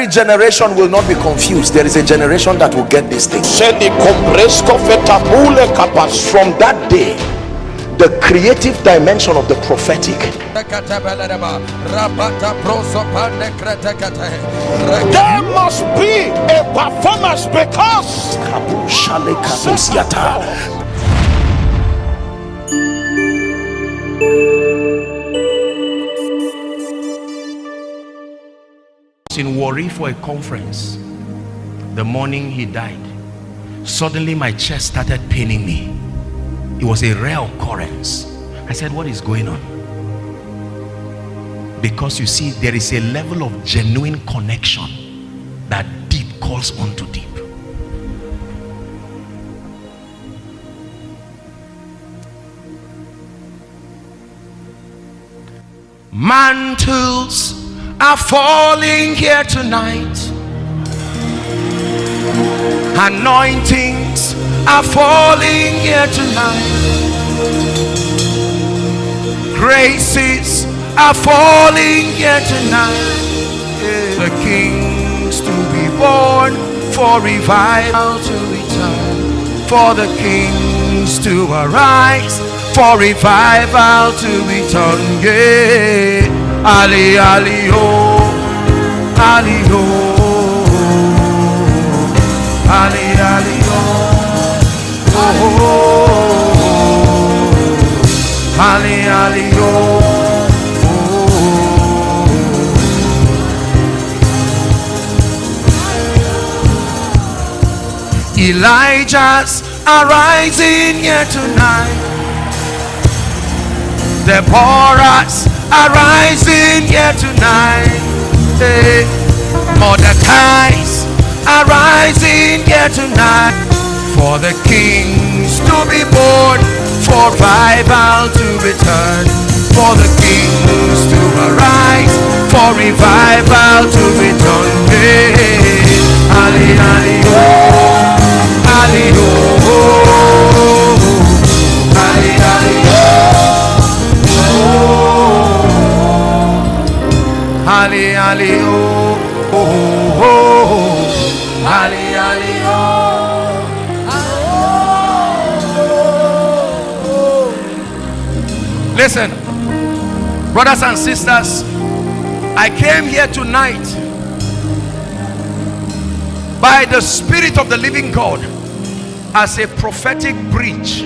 Every generation will not be confused. There is a generation that will get this thing. From that day, the creative dimension of the prophetic, there must be a performance, because in Warri for a conference. The morning he died, suddenly my chest started paining me. It was a rare occurrence. I said, what is going on? Because you see, there is a level of genuine connection that deep calls onto deep. Mantles are falling here tonight. Anointings are falling here tonight. Graces are falling here tonight. The kings to be born, for revival to return, for the kings to arise, for revival to return. Yeah. Ali, Ali, oh, Ali, oh, Ali, Ali, oh, oh, Ali, Ali, oh, oh. Elijah's arising here tonight. Deborah's arising here tonight. Hey. Mordecai's arising here tonight. For the kings to be born, for revival to return, for the kings to arise, for revival to return. Hey. Ali, Ali, oh, Ali, oh, Ali, Ali, oh. Ali, Ali, oh, oh, oh, Ali, Ali, oh. Listen, brothers and sisters, I came here tonight by the Spirit of the living God as a prophetic bridge.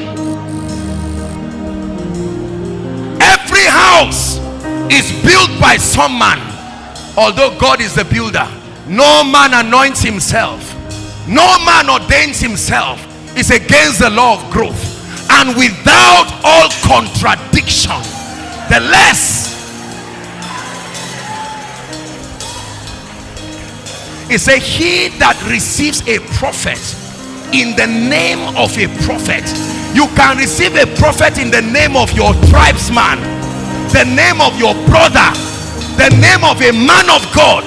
Every house is built by some man, although God is the builder. No man anoints himself, no man ordains himself. It's against the law of growth, and without all contradiction, the less it's a he that receives a prophet in the name of a prophet. You can receive a prophet in the name of your tribesman, the name of your brother, the name of a man of God.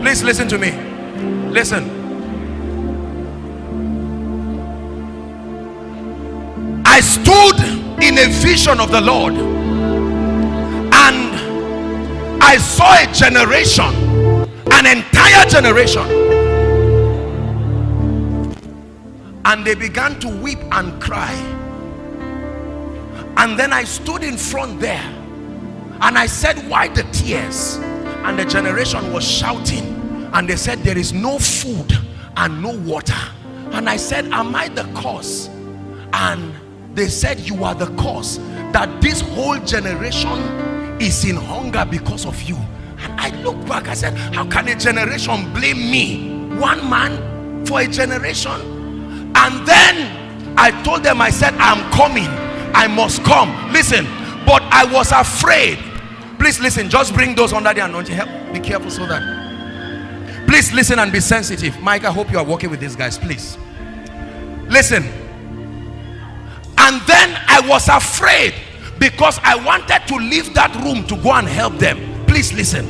Please listen to me. Listen. I stood in a vision of the Lord, and I saw a generation, an entire generation, and they began to weep and cry. And then I stood in front there and I said, why the tears? And the generation was shouting, and they said, there is no food and no water. And I said, am I the cause? And they said, you are the cause, that this whole generation is in hunger because of you. And I looked back, I said, how can a generation blame me, one man, for a generation? And then I told them, I said, I'm coming, I must come. Listen, but I was afraid. Please listen, just bring those under the anointing. Help, be careful so that. Please listen and be sensitive. Mike, I hope you are working with these guys. Please listen. And then I was afraid because I wanted to leave that room to go and help them. Please listen.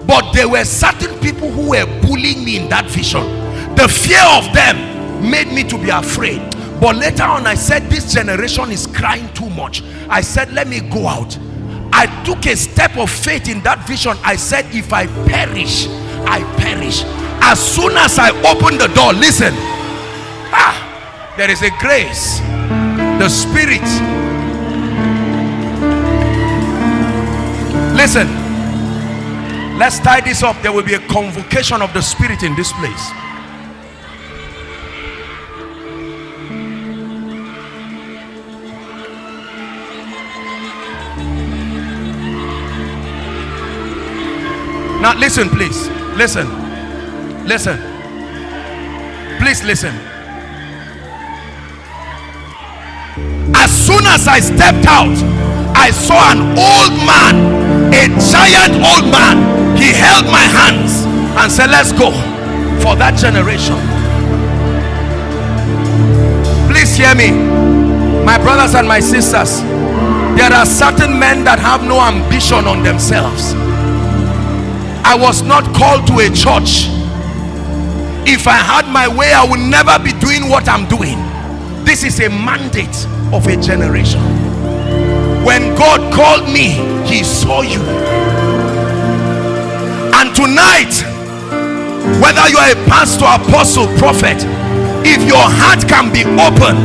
But there were certain people who were bullying me in that vision. The fear of them made me to be afraid. But later on I said, this generation is crying too much. I said, let me go out. I took a step of faith in that vision. I said, if I perish, I perish. As soon as I opened the door, listen, there is a grace, the spirit. Listen, let's tie this up. There will be a convocation of the spirit in this place. Now listen, please. Listen. Listen. Please listen. As soon as I stepped out, I saw an old man, a giant old man. He held my hands and said, let's go for that generation. Please hear me, my brothers and my sisters. There are certain men that have no ambition on themselves. I was not called to a church. If I had my way, I would never be doing what I'm doing. This is a mandate of a generation. When God called me, he saw you. And tonight, whether you are a pastor, apostle, prophet, if your heart can be open,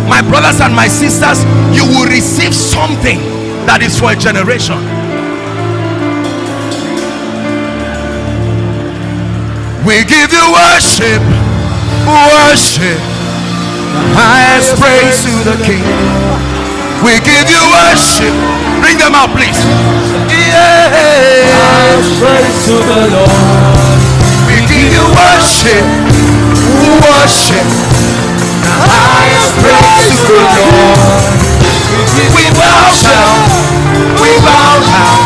my brothers and my sisters, you will receive something that is for a generation. We give you worship, worship, highest praise to the King. We give you worship. Bring them out, please. Yeah. Highest praise to the Lord. We give you worship, worship, highest praise to the Lord. We bow down, we bow down.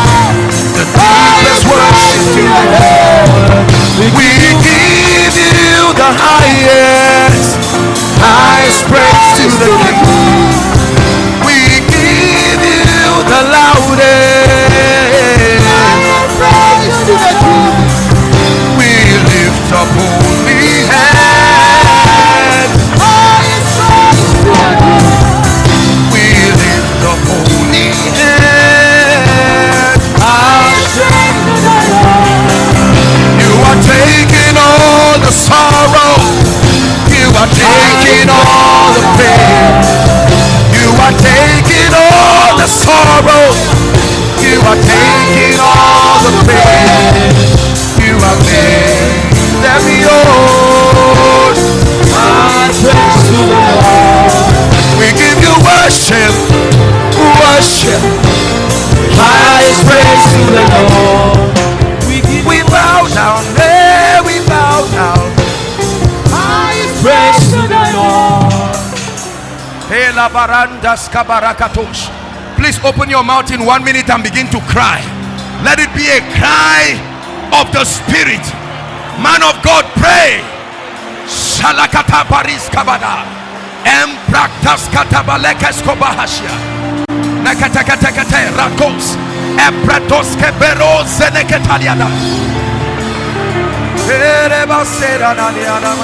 The deepest worship to the Lord. We give you the highest praise to the King. We give you the loudest praise to the King. We lift up holy hands. We lift up holy hands. You are taking all the sorrow. You are taking all the pain. You are taking all the sorrow. You are taking all the pain. You are made them yours. Praise to the Lord. We give you worship, worship, highest praise to the Lord. We bow down there, we bow down. Highest praise to the Lord. Please open your mouth in 1 minute and begin to cry. Let it be a cry of the spirit. Man of God, pray. Shalakata Paris Kabada. Empraktas Katabalekes Kobahashia. Nakatakate Rakos. Epratos Kebero Zeneketaliada. Ereba Seranaliana.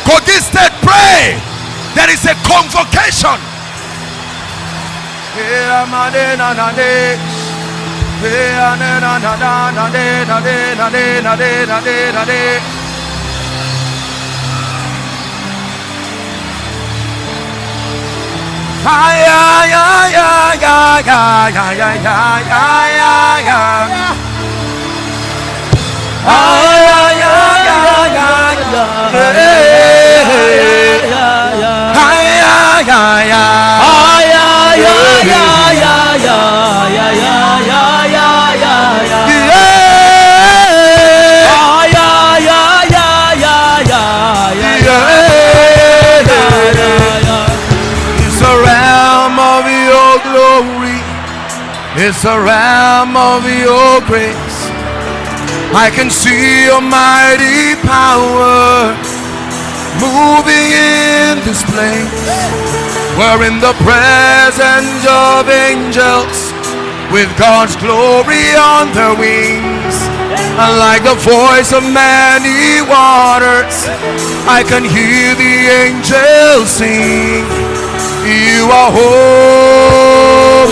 Cogisted, pray. There is a convocation. It's a realm of your grace. I can see your mighty power moving in this place. We're in the presence of angels with God's glory on their wings. And like the voice of many waters, I can hear the angels sing. You are holy,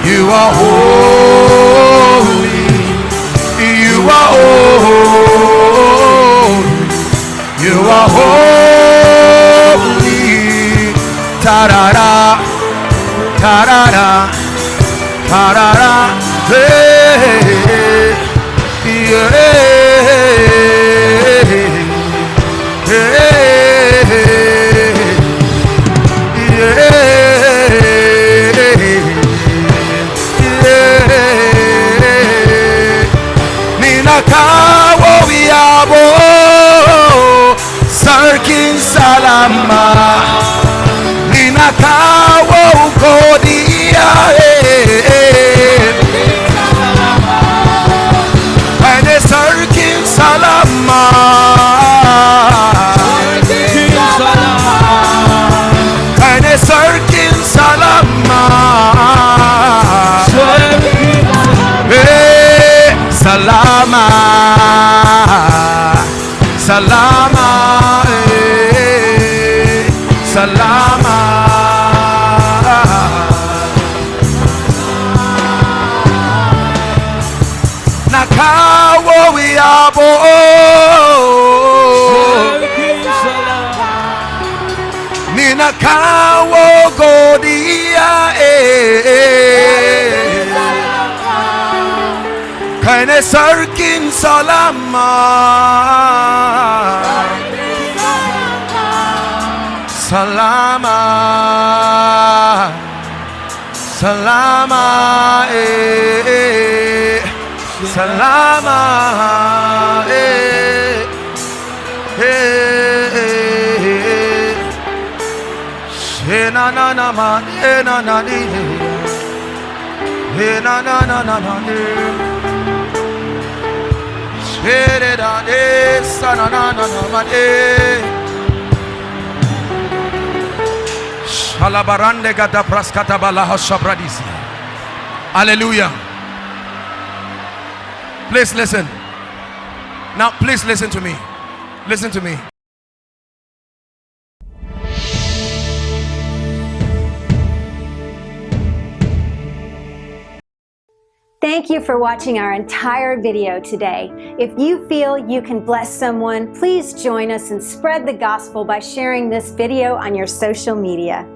you are holy, you are holy, you are holy. Ta-da-da, ta-da-da, ta-da-da, hey, yeah, Ninakawo wiabo sarkin salama Ninakawo kodia Ane sarkin salama Ane sarkin salama Salama, salama, salama. Nakawo wiabo, ni nakawo godia. Kane sarkin salama, salama, salama, salama, na na na man, na na ni, na na na na na ni. Hallelujah. Please listen. Now please listen to me. Listen to me. Thank you for watching our entire video today. If you feel you can bless someone, please join us and spread the gospel by sharing this video on your social media.